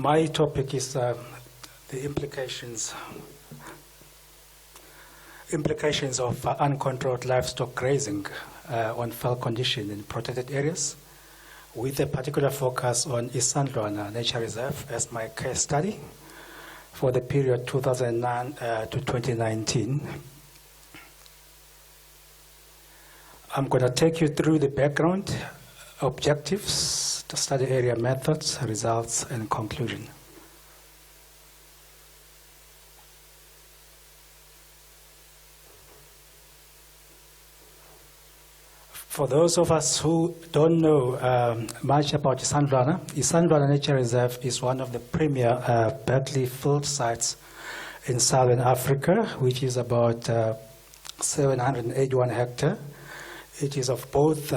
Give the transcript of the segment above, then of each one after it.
My topic is the implications of uncontrolled livestock grazing on Veld condition in protected areas, with a particular focus on Isandlwana Nature Reserve as my case study for the period 2009 to 2019. I'm going to take you through the background, objectives, the study area methods, results, and conclusion. For those of us who don't know much about Isandlwana Nature Reserve is one of the premier Berkeley field sites in Southern Africa, which is about 781 hectares. It is of both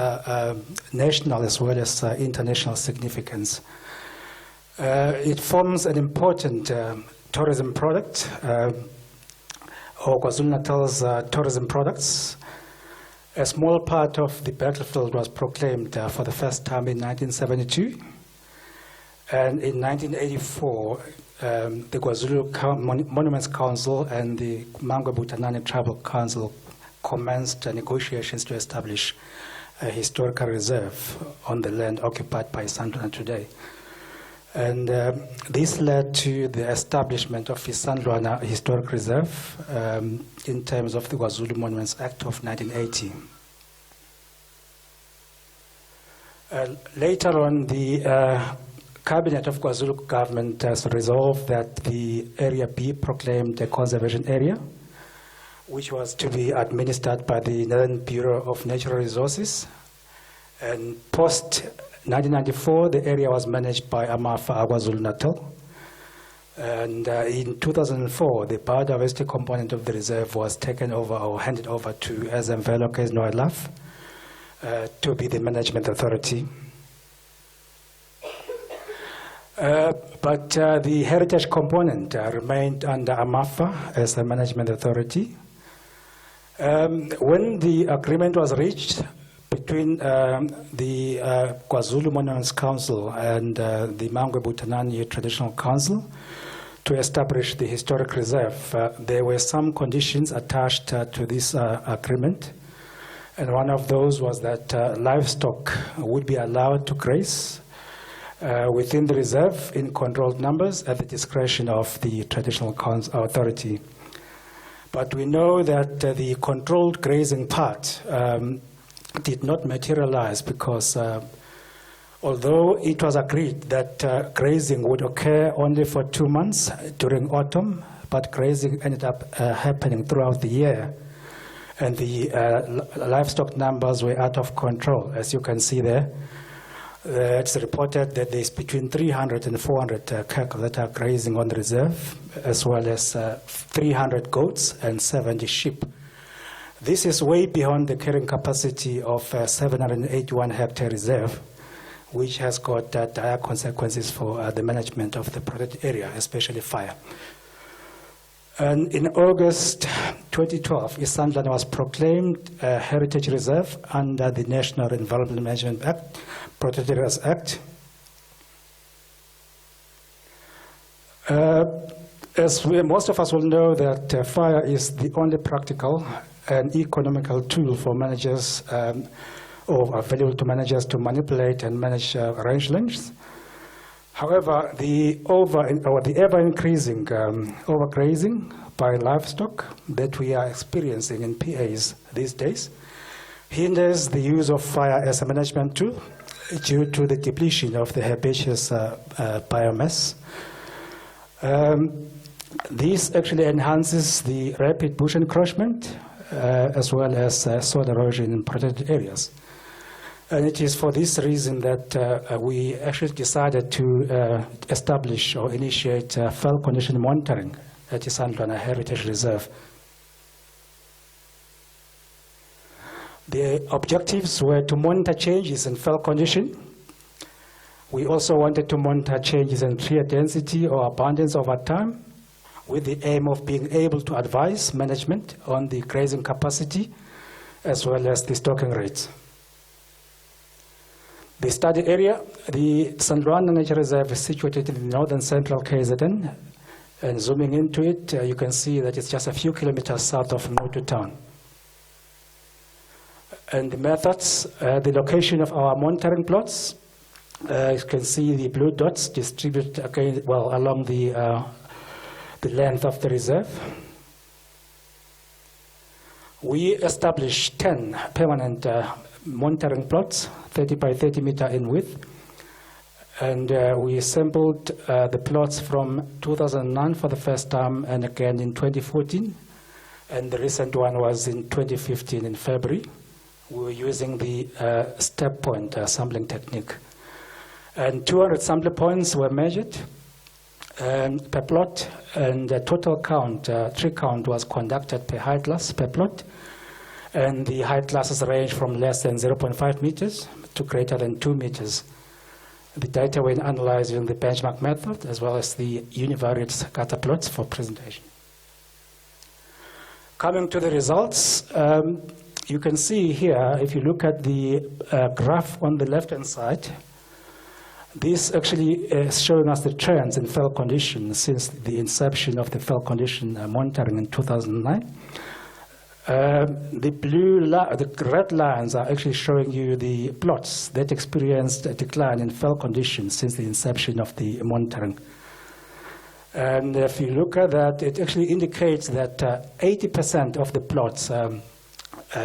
national as well as international significance. It forms an important tourism product, or KwaZulu-Natal's tourism products. A small part of the battlefield was proclaimed for the first time in 1972. And in 1984, the KwaZulu Monuments Council and the Mangwe-Butanani Tribal Council commenced negotiations to establish a historical reserve on the land occupied by Isandlwana today. And this led to the establishment of Isandlwana Historic Reserve in terms of the KwaZulu Monuments Act of 1980. Later on, the Cabinet of KwaZulu government has resolved that the Area B proclaimed a conservation area, which was to be administered by the Northern Bureau of Natural Resources. And post-1994, the area was managed by AMAFA KwaZulu-Natal. And in 2004, the biodiversity component of the reserve was taken over or handed over to Veld to be the management authority. But the heritage component remained under AMAFA as a management authority. When the agreement was reached between the KwaZulu Monuments Council and the Mangwe-Butanani Traditional Council to establish the historic reserve, there were some conditions attached to this agreement. And one of those was that livestock would be allowed to graze within the reserve in controlled numbers at the discretion of the traditional authority. But we know that the controlled grazing part did not materialize because although it was agreed that grazing would occur only for 2 months during autumn, but grazing ended up happening throughout the year. And the livestock numbers were out of control. As you can see there, it's reported that there's between 300 and 400 cattle that are grazing on the reserve, as well as 300 goats and 70 sheep. This is way beyond the carrying capacity of 781 hectare reserve, which has got dire consequences for the management of the protected area, especially fire. And in August 2012, Isandlwana was proclaimed a heritage reserve under the National Environmental Management Act, Protected Areas Act. As most of us will know, that fire is the only practical and economical tool for managers, or available to managers to manipulate and manage range lengths. However, the ever-increasing overgrazing by livestock that we are experiencing in PAs these days hinders the use of fire as a management tool due to the depletion of the herbaceous biomass. This actually enhances the rapid bush encroachment as well as soil erosion in protected areas. And it is for this reason that we actually decided to establish or initiate Veld condition monitoring at Isandlwana Heritage Reserve. The objectives were to monitor changes in Veld condition. We also wanted to monitor changes in tree density or abundance over time, with the aim of being able to advise management on the grazing capacity as well as the stocking rates. The study area, the St. Luanda Nature Reserve is situated in the northern central KZN, and zooming into it, you can see that it's just a few kilometers south of Noto town. And the methods, the location of our monitoring plots, you can see the blue dots distributed again, well, along the length of the reserve. We established 10 permanent monitoring plots, 30 by 30 meter in width. And we sampled the plots from 2009 for the first time, and again in 2014. And the recent one was in 2015 in February. We were using the step point sampling technique. And 200 sample points were measured per plot, and the total count, tree count, was conducted per height class per plot. And the height classes range from less than 0.5 meters to greater than 2 meters. The data were analyzed using the benchmark method as well as the univariate scatter plots for presentation. Coming to the results, you can see here, if you look at the graph on the left-hand side, this actually is showing us the trends in fell conditions since the inception of the fell condition monitoring in 2009. The red lines are actually showing you the plots that experienced a decline in fell conditions since the inception of the monitoring. And if you look at that, it actually indicates that 80% of the plots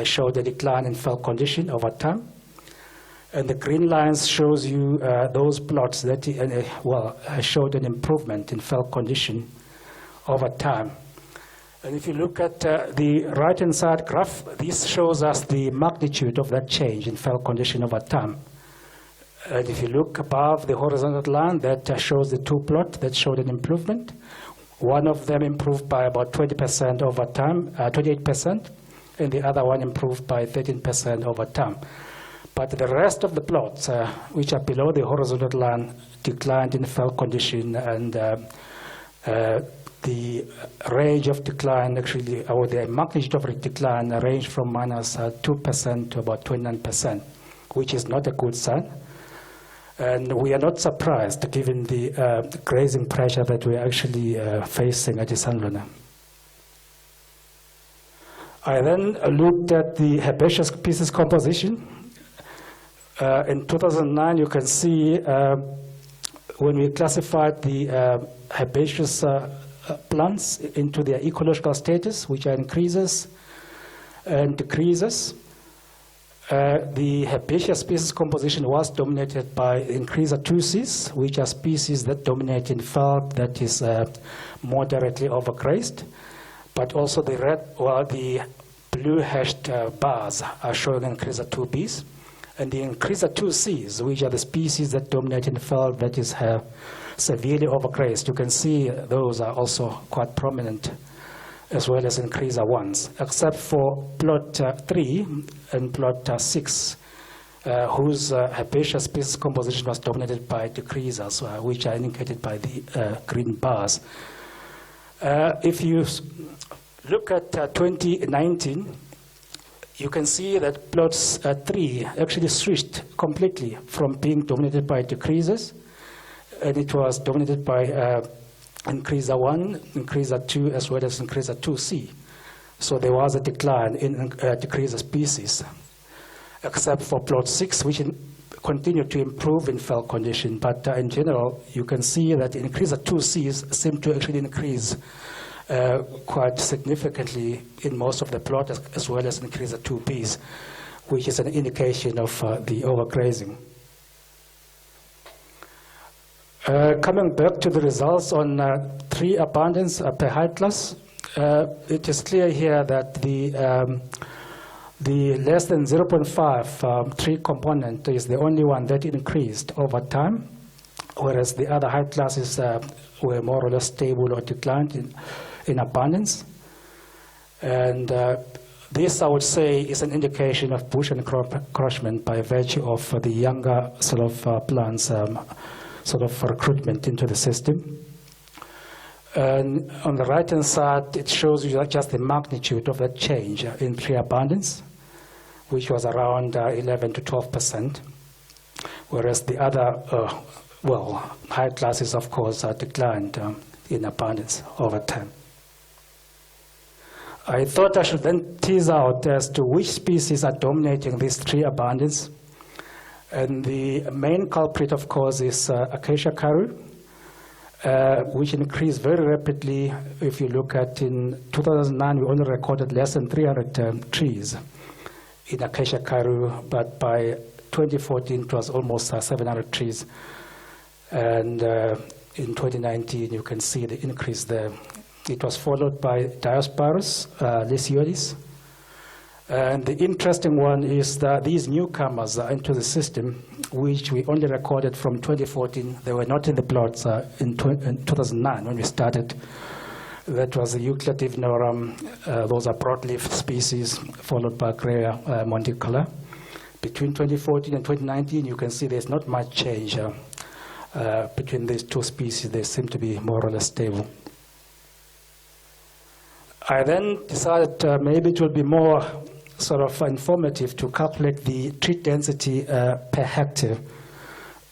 showed a decline in fell condition over time. And the green lines shows you those plots that showed an improvement in fell condition over time. And if you look at the right-hand side graph, this shows us the magnitude of that change in fell condition over time. And if you look above the horizontal line, that shows the two plots that showed an improvement. One of them improved by about 20% over time, 28%, and the other one improved by 13% over time. But the rest of the plots, which are below the horizontal line, declined in fell condition, and the range of decline actually, or the magnitude of decline ranged from minus 2% to about 29%, which is not a good sign. And we are not surprised given the grazing pressure that we are actually facing at Isanluna. I then looked at the herbaceous species composition. In 2009, you can see when we classified the herbaceous plants into their ecological status, which are increases and decreases. The herbaceous species composition was dominated by increaser 2Cs, which are species that dominate in veld that is moderately overgrazed. But also the the blue hashed bars are showing increaser 2Bs. And the increaser 2Cs, which are the species that dominate in veld that is severely overgrazed, you can see those are also quite prominent, as well as increaser 1s, except for plot 3 and plot 6, whose herbaceous species composition was dominated by decreasers, which are indicated by the green bars. If you look at 2019, you can see that plots 3 actually switched completely from being dominated by decreasers, and it was dominated by increaser 1, increaser 2, as well as increaser 2C. So there was a decline in decreaser species, except for plot 6, which continued to improve in fell condition. But in general, you can see that increaser 2Cs seem to actually increase quite significantly in most of the plot, as well as increaser 2Bs, which is an indication of the overgrazing. Coming back to the results on tree abundance per height class, it is clear here that the less than 0.5 tree component is the only one that increased over time, whereas the other height classes were more or less stable or declined in abundance. And this, I would say, is an indication of bush encroachment by virtue of the younger sort of plants sort of recruitment into the system. And on the right-hand side, it shows you just the magnitude of that change in tree abundance, which was around 11 to 12%. whereas the other, high classes, of course, are declined in abundance over time. I thought I should then tease out as to which species are dominating these tree abundance. And the main culprit, of course, is acacia karoo, which increased very rapidly. If you look at in 2009, we only recorded less than 300 trees in acacia karoo, but by 2014 it was almost 700 trees. And in 2019, you can see the increase there. It was followed by Diospyros lysioides. And the interesting one is that these newcomers into the system, which we only recorded from 2014, they were not in the plots in 2009 when we started. That was the Euclid divinorum. Those are broadleaf species, followed by Graya monticola. Between 2014 and 2019, you can see there's not much change between these two species. They seem to be more or less stable. I then decided maybe it would be more sort of informative to calculate the tree density per hectare.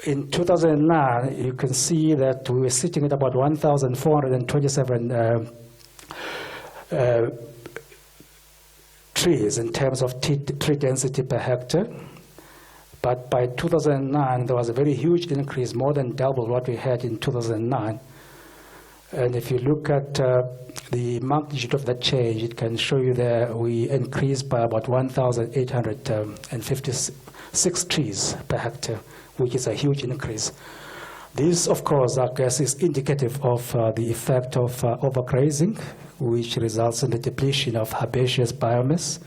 In 2009, you can see that we were sitting at about 1,427 trees in terms of tree density per hectare. But by 2009, there was a very huge increase, more than double what we had in 2009. And if you look at the magnitude of that change, it can show you that we increased by about 1,856 trees per hectare, which is a huge increase. This, of course, I guess, is indicative of the effect of overgrazing, which results in the depletion of herbaceous biomass.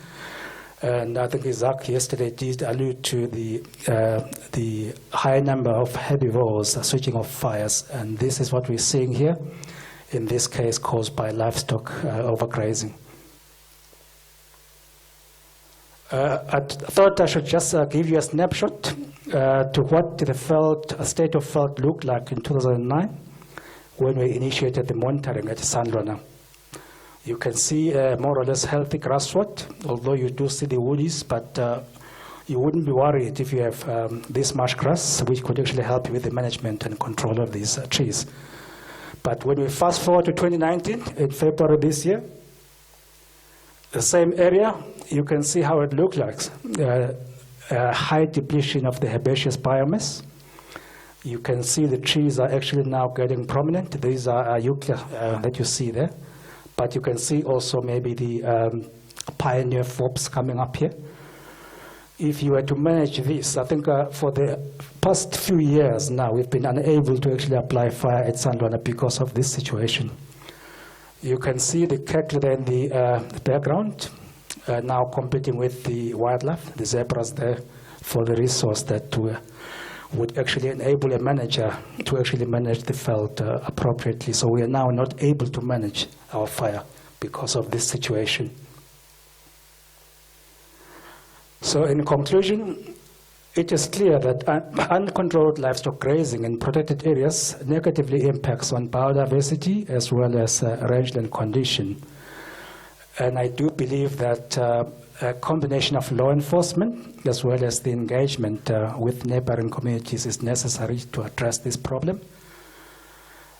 And I think Isaac yesterday did allude to the high number of herbivores switching off fires, and this is what we're seeing here, in this case caused by livestock overgrazing. I thought I should just give you a snapshot to what the state of Veld looked like in 2009 when we initiated the monitoring at Sandlwana. You can see more or less healthy grassrot, although you do see the woodies, but you wouldn't be worried if you have this marsh grass, which could actually help you with the management and control of these trees. But when we fast forward to 2019, in February this year, the same area, you can see how it looked like. High depletion of the herbaceous biomass. You can see the trees are actually now getting prominent. These are eucalyptus that you see there. But you can see also maybe the pioneer forbs coming up here. If you were to manage this, I think for the past few years now, we've been unable to actually apply fire at Sandlwana because of this situation. You can see the cattle there in the background now competing with the wildlife, the zebras there, for the resource that would actually enable a manager to actually manage the veld appropriately. So we are now not able to manage our fire because of this situation. So in conclusion, it is clear that uncontrolled livestock grazing in protected areas negatively impacts on biodiversity as well as rangeland condition. And I do believe that a combination of law enforcement as well as the engagement with neighboring communities is necessary to address this problem.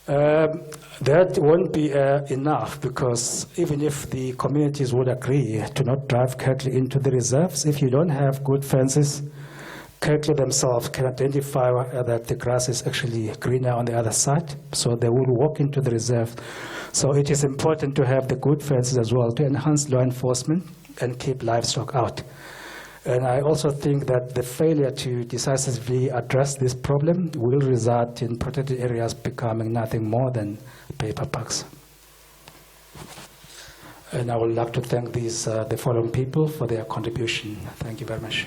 That won't be enough, because even if the communities would agree to not drive cattle into the reserves, if you don't have good fences, cattle themselves can identify that the grass is actually greener on the other side, so they will walk into the reserve. So it is important to have the good fences as well to enhance law enforcement and keep livestock out. And I also think that the failure to decisively address this problem will result in protected areas becoming nothing more than paper parks. And I would like to thank the following people for their contribution. Thank you very much.